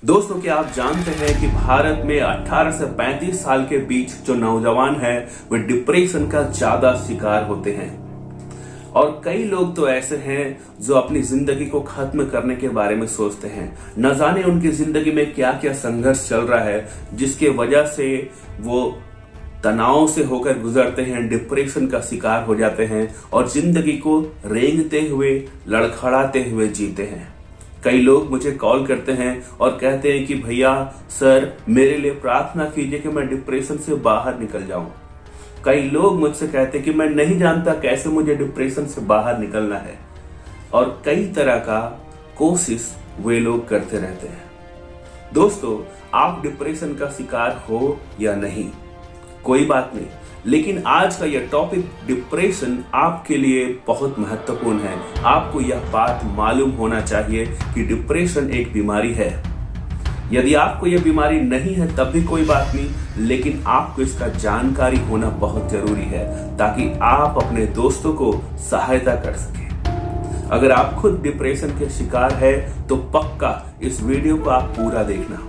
दोस्तों, क्या आप जानते हैं कि भारत में 18 से 35 साल के बीच जो नौजवान हैं वे डिप्रेशन का ज्यादा शिकार होते हैं। और कई लोग तो ऐसे हैं जो अपनी जिंदगी को खत्म करने के बारे में सोचते हैं। न जाने उनकी जिंदगी में क्या क्या संघर्ष चल रहा है जिसके वजह से वो तनाव से होकर गुजरते हैं, डिप्रेशन का शिकार हो जाते हैं और जिंदगी को रेंगते हुए, लड़खड़ाते हुए जीते हैं। कई लोग मुझे कॉल करते हैं और कहते हैं कि भैया सर, मेरे लिए प्रार्थना कीजिए कि मैं डिप्रेशन से बाहर निकल जाऊं। कई लोग मुझसे कहते हैं कि मैं नहीं जानता कैसे मुझे डिप्रेशन से बाहर निकलना है, और कई तरह का कोशिश वे लोग करते रहते हैं। दोस्तों, आप डिप्रेशन का शिकार हो या नहीं, कोई बात नहीं, लेकिन आज का यह टॉपिक डिप्रेशन आपके लिए बहुत महत्वपूर्ण है। आपको यह बात मालूम होना चाहिए कि डिप्रेशन एक बीमारी है। यदि आपको यह बीमारी नहीं है तब भी कोई बात नहीं, लेकिन आपको इसका जानकारी होना बहुत जरूरी है ताकि आप अपने दोस्तों को सहायता कर सकें। अगर आप खुद डिप्रेशन के शिकार है तो पक्का इस वीडियो को आप पूरा देखना।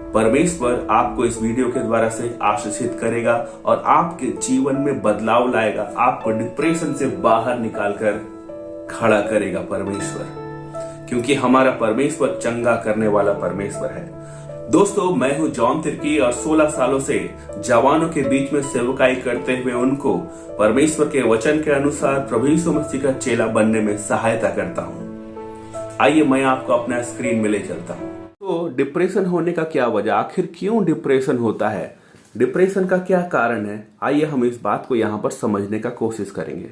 परमेश्वर आपको इस वीडियो के द्वारा से आशीषित करेगा और आपके जीवन में बदलाव लाएगा। आपको डिप्रेशन से बाहर निकालकर खड़ा करेगा परमेश्वर, क्योंकि हमारा परमेश्वर चंगा करने वाला परमेश्वर है। दोस्तों, मैं हूं जॉन तिर्की और 16 सालों से जवानों के बीच में सेवकाई करते हुए उनको परमेश्वर के वचन के अनुसार प्रभु यीशु मसीह का चेला बनने में सहायता करता हूं। आइए मैं आपको अपना स्क्रीन में ले चलता हूं। तो डिप्रेशन होने का क्या वजह, आखिर क्यों डिप्रेशन होता है, डिप्रेशन का क्या कारण है, आइए हम इस बात को यहाँ पर समझने का कोशिश करेंगे।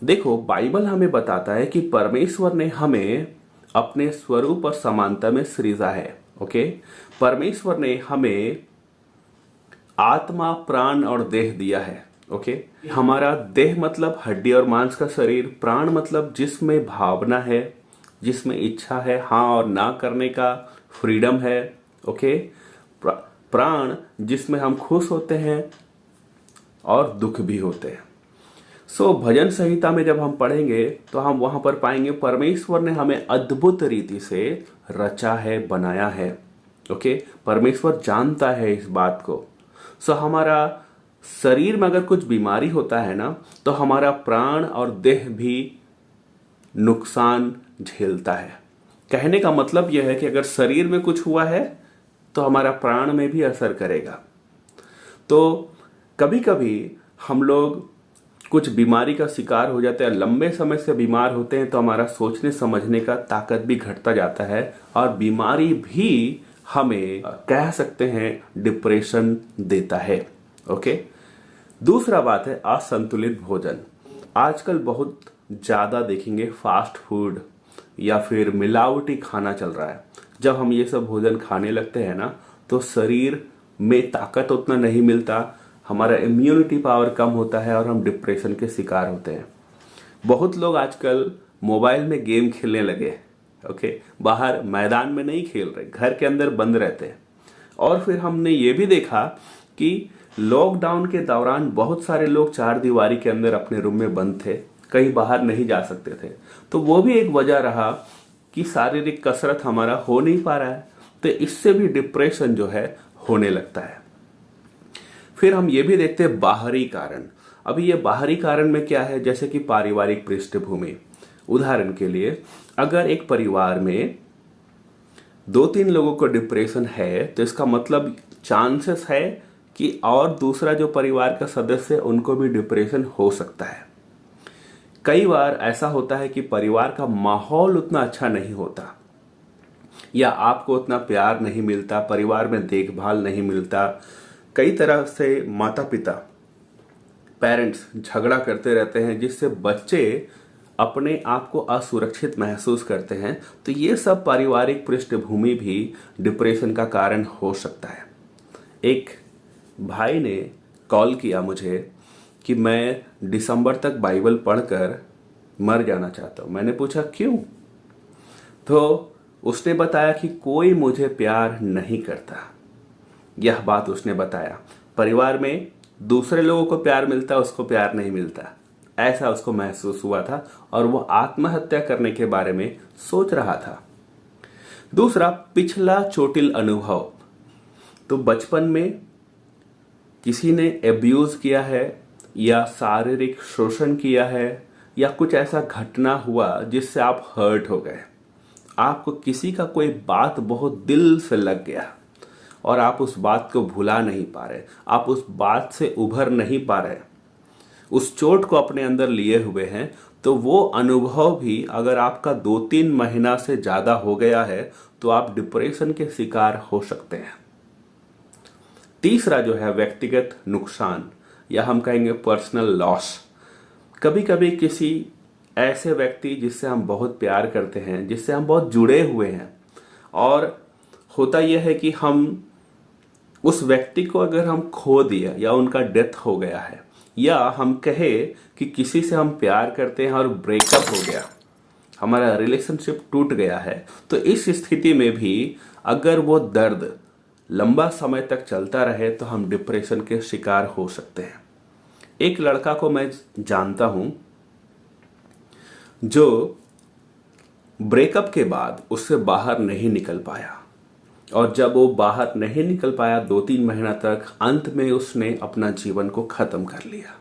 देखो, बाइबल हमें बताता है कि परमेश्वर ने हमें अपने स्वरूप और समानता में सृजा है। ओके, परमेश्वर ने हमें आत्मा, प्राण और देह दिया है। ओके, हमारा देह मतलब हड्डी और मांस का शरीर, प्राण मतलब जिसमें भावना है, जिसमें इच्छा है, हाँ और ना करने का फ्रीडम है। ओके, प्राण जिसमें हम खुश होते हैं और दुख भी होते हैं। सो भजन संहिता में जब हम पढ़ेंगे तो हम वहां पर पाएंगे परमेश्वर ने हमें अद्भुत रीति से रचा है, बनाया है। ओके, परमेश्वर जानता है इस बात को। सो हमारा शरीर में अगर कुछ बीमारी होता है ना, तो हमारा प्राण और देह भी नुकसान झेलता है। कहने का मतलब यह है कि अगर शरीर में कुछ हुआ है तो हमारा प्राण में भी असर करेगा। तो कभी कभी हम लोग कुछ बीमारी का शिकार हो जाते हैं, लंबे समय से बीमार होते हैं, तो हमारा सोचने समझने का ताकत भी घटता जाता है और बीमारी भी हमें कह सकते हैं डिप्रेशन देता है। ओके, दूसरा बात है असंतुलित भोजन। आजकल बहुत ज्यादा देखेंगे फास्ट फूड या फिर मिलावटी खाना चल रहा है। जब हम ये सब भोजन खाने लगते हैं ना, तो शरीर में ताकत उतना नहीं मिलता, हमारा इम्यूनिटी पावर कम होता है और हम डिप्रेशन के शिकार होते हैं। बहुत लोग आजकल मोबाइल में गेम खेलने लगे। ओके, बाहर मैदान में नहीं खेल रहे, घर के अंदर बंद रहते हैं। और फिर हमने ये भी देखा कि लॉकडाउन के दौरान बहुत सारे लोग चार दीवारी के अंदर अपने रूम में बंद थे, कहीं बाहर नहीं जा सकते थे। तो वो भी एक वजह रहा कि शारीरिक कसरत हमारा हो नहीं पा रहा है, तो इससे भी डिप्रेशन जो है होने लगता है। फिर हम ये भी देखते हैं बाहरी कारण। अभी ये बाहरी कारण में क्या है, जैसे कि पारिवारिक पृष्ठभूमि। उदाहरण के लिए, अगर एक परिवार में 2-3 लोगों को डिप्रेशन है तो इसका मतलब चांसेस है कि और दूसरा जो परिवार का सदस्य है उनको भी डिप्रेशन हो सकता है। कई बार ऐसा होता है कि परिवार का माहौल उतना अच्छा नहीं होता, या आपको उतना प्यार नहीं मिलता, परिवार में देखभाल नहीं मिलता। कई तरह से माता पिता, पेरेंट्स झगड़ा करते रहते हैं, जिससे बच्चे अपने आप को असुरक्षित महसूस करते हैं। तो ये सब पारिवारिक पृष्ठभूमि भी डिप्रेशन का कारण हो सकता है। एक भाई ने कॉल किया मुझे कि मैं दिसंबर तक बाइबल पढ़कर मर जाना चाहता हूं। मैंने पूछा क्यों? तो उसने बताया कि कोई मुझे प्यार नहीं करता। यह बात उसने बताया। परिवार में दूसरे लोगों को प्यार मिलता, उसको प्यार नहीं मिलता, ऐसा उसको महसूस हुआ था और वो आत्महत्या करने के बारे में सोच रहा था। दूसरा, पिछला चोटिल अनुभव। तो बचपन में किसी ने एब्यूज किया है या शारीरिक शोषण किया है या कुछ ऐसा घटना हुआ जिससे आप हर्ट हो गए, आपको किसी का कोई बात बहुत दिल से लग गया और आप उस बात को भुला नहीं पा रहे, आप उस बात से उभर नहीं पा रहे, उस चोट को अपने अंदर लिए हुए हैं, तो वो अनुभव भी अगर आपका 2-3 महीना से ज्यादा हो गया है तो आप डिप्रेशन के शिकार हो सकते हैं। तीसरा जो है व्यक्तिगत नुकसान या हम कहेंगे पर्सनल लॉस। कभी कभी किसी ऐसे व्यक्ति जिससे हम बहुत प्यार करते हैं, जिससे हम बहुत जुड़े हुए हैं, और होता यह है कि हम उस व्यक्ति को अगर हम खो दिया या उनका डेथ हो गया है, या हम कहे कि किसी से हम प्यार करते हैं और ब्रेकअप हो गया, हमारा रिलेशनशिप टूट गया है, तो इस स्थिति में भी अगर वो दर्द लंबा समय तक चलता रहे तो हम डिप्रेशन के शिकार हो सकते हैं। एक लड़का को मैं जानता हूं जो ब्रेकअप के बाद उससे बाहर नहीं निकल पाया, और जब वो बाहर नहीं निकल पाया 2-3 महीना तक, अंत में उसने अपना जीवन को खत्म कर लिया,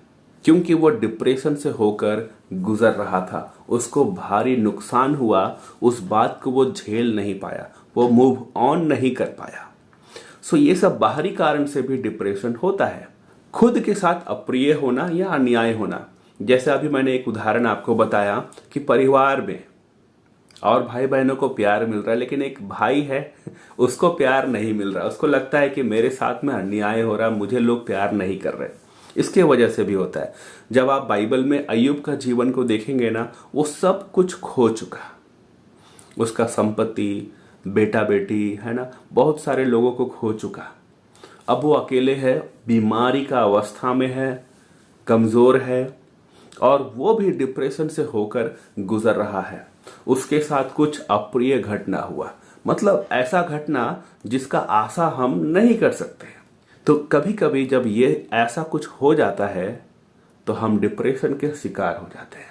क्योंकि वो डिप्रेशन से होकर गुजर रहा था। उसको भारी नुकसान हुआ, उस बात को वो झेल नहीं पाया, वो मूव ऑन नहीं कर पाया। सो ये सब बाहरी कारण से भी डिप्रेशन होता है। खुद के साथ अप्रिय होना या अन्याय होना, जैसे अभी मैंने एक उदाहरण आपको बताया कि परिवार में और भाई बहनों को प्यार मिल रहा है, लेकिन एक भाई है उसको प्यार नहीं मिल रहा, उसको लगता है कि मेरे साथ में अन्याय हो रहा, मुझे लोग प्यार नहीं कर रहे। इसके वजह से भी होता है। जब आप बाइबल में अय्यूब का जीवन को देखेंगे ना, वो सब कुछ खो चुका, उसका संपत्ति, बेटा बेटी है ना, बहुत सारे लोगों को खो चुका। अब वो अकेले है, बीमारी का अवस्था में है, कमजोर है, और वो भी डिप्रेशन से होकर गुजर रहा है। उसके साथ कुछ अप्रिय घटना हुआ, मतलब ऐसा घटना जिसका आशा हम नहीं कर सकते। तो कभी कभी जब ये ऐसा कुछ हो जाता है तो हम डिप्रेशन के शिकार हो जाते हैं।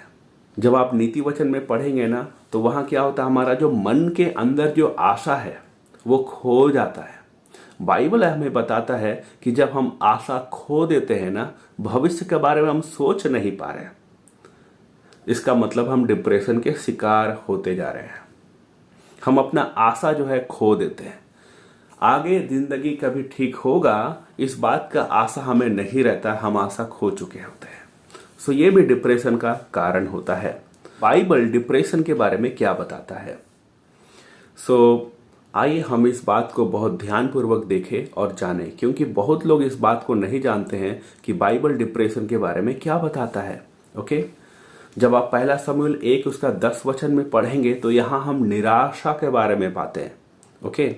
जब आप नीति वचन में पढ़ेंगे ना, तो वहां क्या होता है, हमारा जो मन के अंदर जो आशा है वो खो जाता है। बाइबल हमें बताता है कि जब हम आशा खो देते हैं ना, भविष्य के बारे में हम सोच नहीं पा रहे, इसका मतलब हम डिप्रेशन के शिकार होते जा रहे हैं। हम अपना आशा जो है खो देते हैं, आगे जिंदगी कभी ठीक होगा इस बात का आशा हमें नहीं रहता, हम आशा खो चुके होते हैं। सो ये भी डिप्रेशन का कारण होता है। बाइबल डिप्रेशन के बारे में क्या बताता है? सो आइए हम इस बात को बहुत ध्यानपूर्वक देखें और जानें, क्योंकि बहुत लोग इस बात को नहीं जानते हैं कि बाइबल डिप्रेशन के बारे में क्या बताता है। ओके, जब आप पहला शमूएल 1 उसका 10 वचन में पढ़ेंगे तो यहां हम निराशा के बारे में पाते हैं। ओके,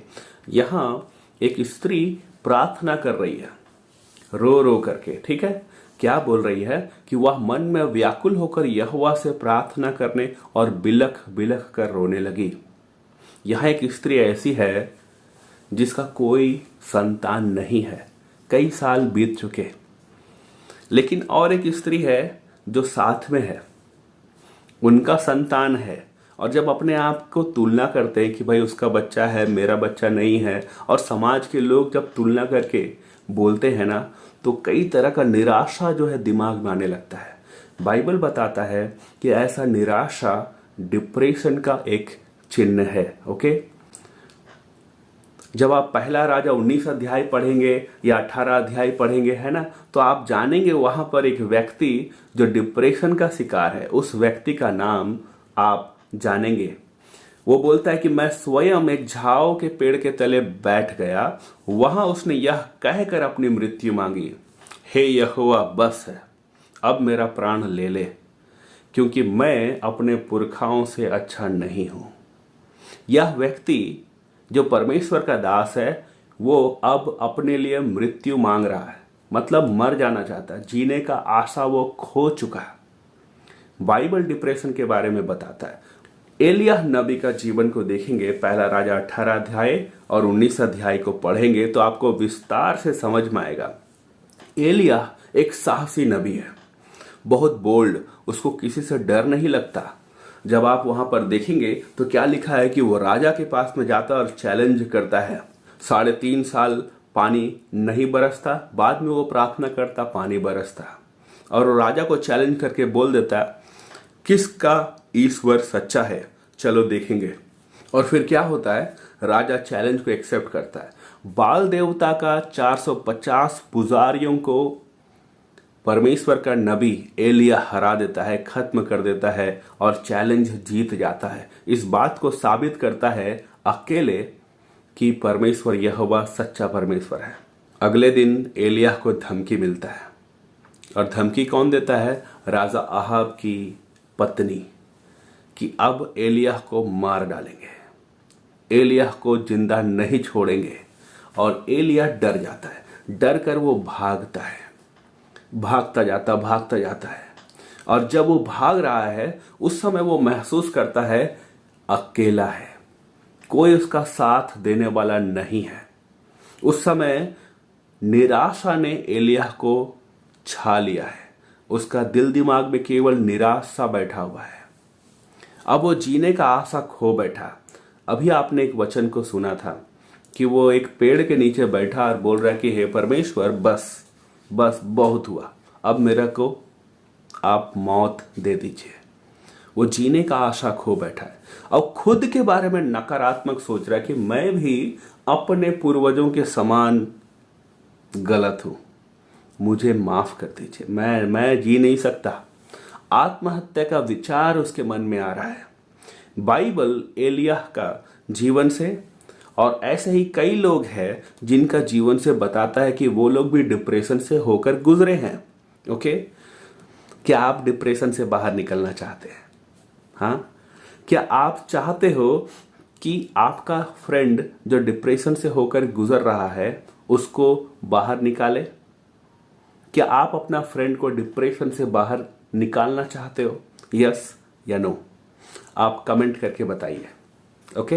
यहां एक स्त्री प्रार्थना कर रही है रो रो करके। ठीक है, क्या बोल रही है कि वह मन में व्याकुल होकर यहोवा से प्रार्थना करने और बिलख बिलख कर रोने लगी। यह एक स्त्री ऐसी है जिसका कोई संतान नहीं है, कई साल बीत चुके, लेकिन और एक स्त्री है जो साथ में है, उनका संतान है, और जब अपने आप को तुलना करते हैं कि भाई उसका बच्चा है, मेरा बच्चा नहीं है, और समाज के लोग जब तुलना करके बोलते हैं ना, तो कई तरह का निराशा जो है दिमाग में आने लगता है। बाइबल बताता है कि ऐसा निराशा डिप्रेशन का एक चिन्ह है। ओके, जब आप पहला राजा 19 अध्याय पढ़ेंगे या 18 अध्याय पढ़ेंगे है ना, तो आप जानेंगे वहां पर एक व्यक्ति जो डिप्रेशन का शिकार है, उस व्यक्ति का नाम आप जानेंगे। वो बोलता है कि मैं स्वयं एक झाओ के पेड़ के तले बैठ गया, वहां उसने यह कहकर अपनी मृत्यु मांगी, हे यहोवा बस है, अब मेरा प्राण ले ले, क्योंकि मैं अपने पुरखाओं से अच्छा नहीं हूं। यह व्यक्ति जो परमेश्वर का दास है, वो अब अपने लिए मृत्यु मांग रहा है, मतलब मर जाना चाहता है, जीने का आशा वो खो चुका है। बाइबल डिप्रेशन के बारे में बताता है। एलिय्याह नबी का जीवन को देखेंगे, पहला राजा 18 अध्याय और 19 अध्याय को पढ़ेंगे तो आपको विस्तार से समझ में आएगा। एलिय्याह एक साहसी नबी है, बहुत बोल्ड, उसको किसी से डर नहीं लगता, जब आप वहां पर देखेंगे तो क्या लिखा है कि वो राजा के पास में जाता और चैलेंज करता है। 3.5 साल पानी नहीं बरसता, बाद में वो प्रार्थना करता, पानी बरसता, और वो राजा को चैलेंज करके बोल देता किसका ईश्वर सच्चा है, चलो देखेंगे। और फिर क्या होता है, राजा चैलेंज को एक्सेप्ट करता है। बाल देवता का 450 पुजारियों को परमेश्वर का नबी एलिया हरा देता है, खत्म कर देता है और चैलेंज जीत जाता है। इस बात को साबित करता है अकेले कि परमेश्वर यहोवा सच्चा परमेश्वर है। अगले दिन एलिया को धमकी मिलता है, और धमकी कौन देता है? राजा अहाब की पत्नी, कि अब एलिया को मार डालेंगे, एलिया को जिंदा नहीं छोड़ेंगे। और एलिया डर जाता है, डर कर वो भागता है, भागता जाता है। और जब वो भाग रहा है उस समय वो महसूस करता है अकेला है, कोई उसका साथ देने वाला नहीं है। उस समय निराशा ने एलिया को छा लिया है, उसका दिल दिमाग में केवल निराशा बैठा हुआ है। अब वो जीने का आशा खो बैठा। अभी आपने एक वचन को सुना था कि वो एक पेड़ के नीचे बैठा और बोल रहा है कि हे परमेश्वर, बस बहुत हुआ, अब मेरे को आप मौत दे दीजिए। वो जीने का आशा खो बैठा है और खुद के बारे में नकारात्मक सोच रहा है कि मैं भी अपने पूर्वजों के समान गलत हूं, मुझे माफ कर दीजिए, मैं जी नहीं सकता। आत्महत्या का विचार उसके मन में आ रहा है। बाइबल एलिया का जीवन से और ऐसे ही कई लोग हैं जिनका जीवन से बताता है कि वो लोग भी डिप्रेशन से होकर गुजरे हैं। ओके, क्या आप डिप्रेशन से बाहर निकलना चाहते हैं? हाँ, क्या आप चाहते हो कि आपका फ्रेंड जो डिप्रेशन से होकर गुजर रहा है उसको बाहर निकाले? क्या आप अपना फ्रेंड को डिप्रेशन से बाहर निकालना चाहते हो? यस या नो? आप कमेंट करके बताइए। ओके।